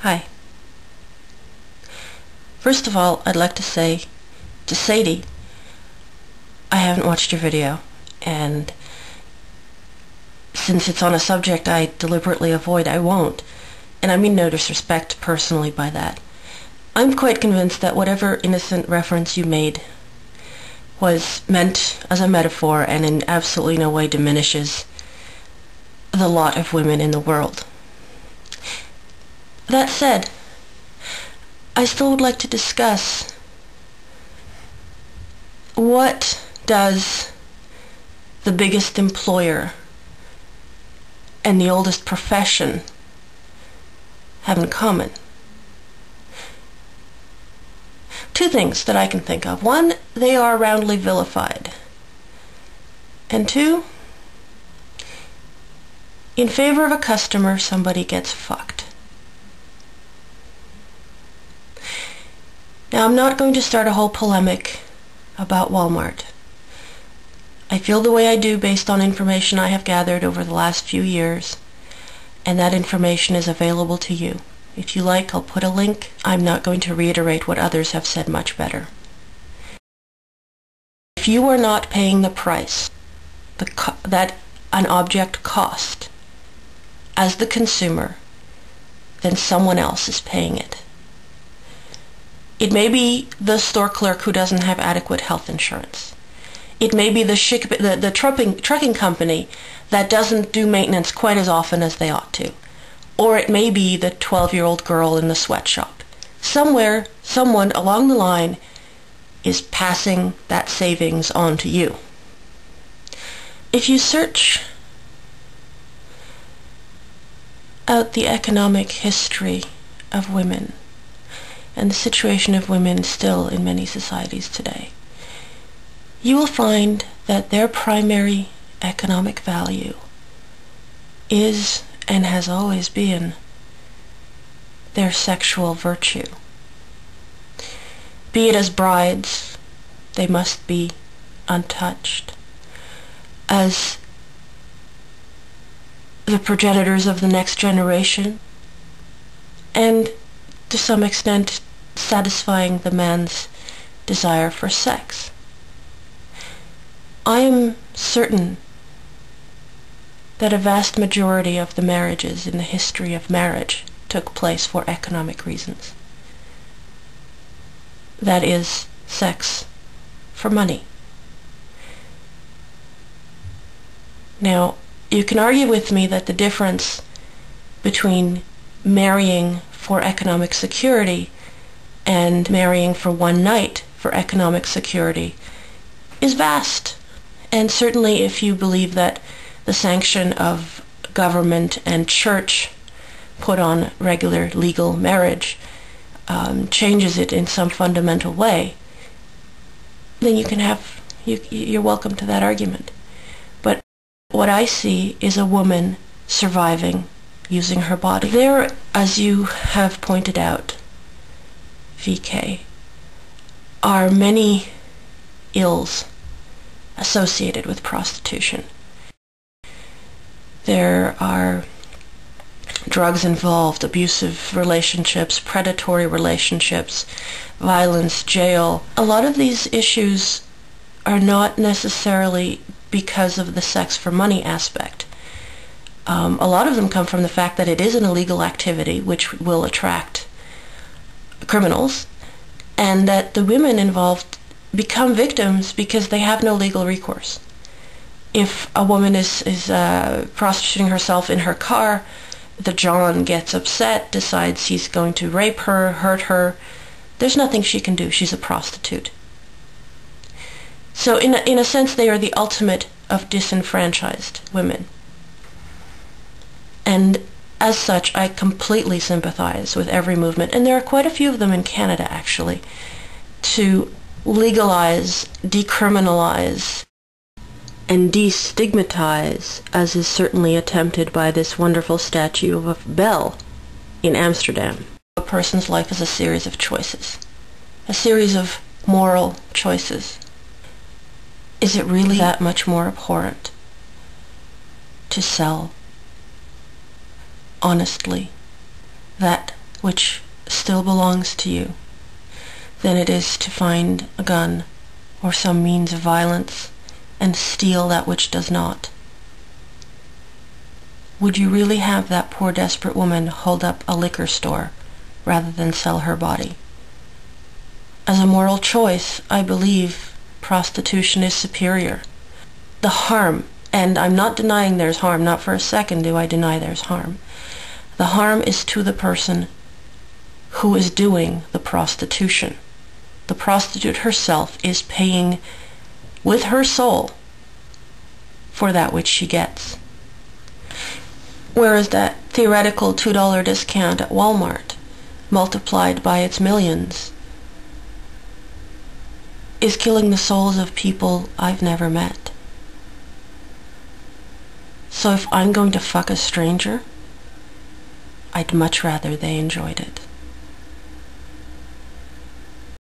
Hi. First of all, I'd like to say to Sadie, I haven't watched your video, and since it's on a subject I deliberately avoid, I won't. And I mean no disrespect personally by that. I'm quite convinced that whatever innocent reference you made was meant as a metaphor and in absolutely no way diminishes the lot of women in the world. That said, I still would like to discuss what does the biggest employer and the oldest profession have in common. Two things that I can think of. One, they are roundly vilified. And two, in favor of a customer, somebody gets fucked. Now, I'm not going to start a whole polemic about Wal-Mart. I feel the way I do based on information I have gathered over the last few years, and that information is available to you. If you like, I'll put a link. I'm not going to reiterate what others have said much better. If you are not paying the price that an object cost as the consumer, then someone else is paying it. It may be the store clerk who doesn't have adequate health insurance. It may be the trucking company that doesn't do maintenance quite as often as they ought to. Or it may be the 12-year-old girl in the sweatshop. Somewhere, someone along the line is passing that savings on to you. If you search out the economic history of women and the situation of women still in many societies today, you will find that their primary economic value is and has always been their sexual virtue. Be it as brides, they must be untouched. As the progenitors of the next generation, and to some extent satisfying the man's desire for sex. I am certain that a vast majority of the marriages in the history of marriage took place for economic reasons. That is, sex for money. Now, you can argue with me that the difference between marrying for economic security and marrying for one night for economic security is vast. And certainly if you believe that the sanction of government and church put on regular legal marriage changes it in some fundamental way, then you're welcome to that argument. But what I see is a woman surviving using her body. There, as you have pointed out, VK, are many ills associated with prostitution. There are drugs involved, abusive relationships, predatory relationships, violence, jail. A lot of these issues are not necessarily because of the sex for money aspect. A lot of them come from the fact that it is an illegal activity which will attract criminals, and that the women involved become victims because they have no legal recourse. If a woman is prostituting herself in her car, the John gets upset, decides he's going to rape her, hurt her. There's nothing she can do. She's a prostitute. So in a sense, they are the ultimate of disenfranchised women. And as such, I completely sympathize with every movement, and there are quite a few of them in Canada, actually, to legalize, decriminalize, and destigmatize, as is certainly attempted by this wonderful statue of a bell in Amsterdam. A person's life is a series of choices, a series of moral choices. Is it really that much more abhorrent to sell honestly that which still belongs to you than it is to find a gun or some means of violence and steal that which does not. Would you really have that poor desperate woman hold up a liquor store rather than sell her body? As a moral choice, I believe prostitution is superior. The harm, and I'm not denying there's harm, not for a second do I deny there's harm. The harm is to the person who is doing the prostitution. The prostitute herself is paying with her soul for that which she gets. Whereas that theoretical $2 discount at Wal-Mart, multiplied by its millions, is killing the souls of people I've never met. So if I'm going to fuck a stranger, I'd much rather they enjoyed it.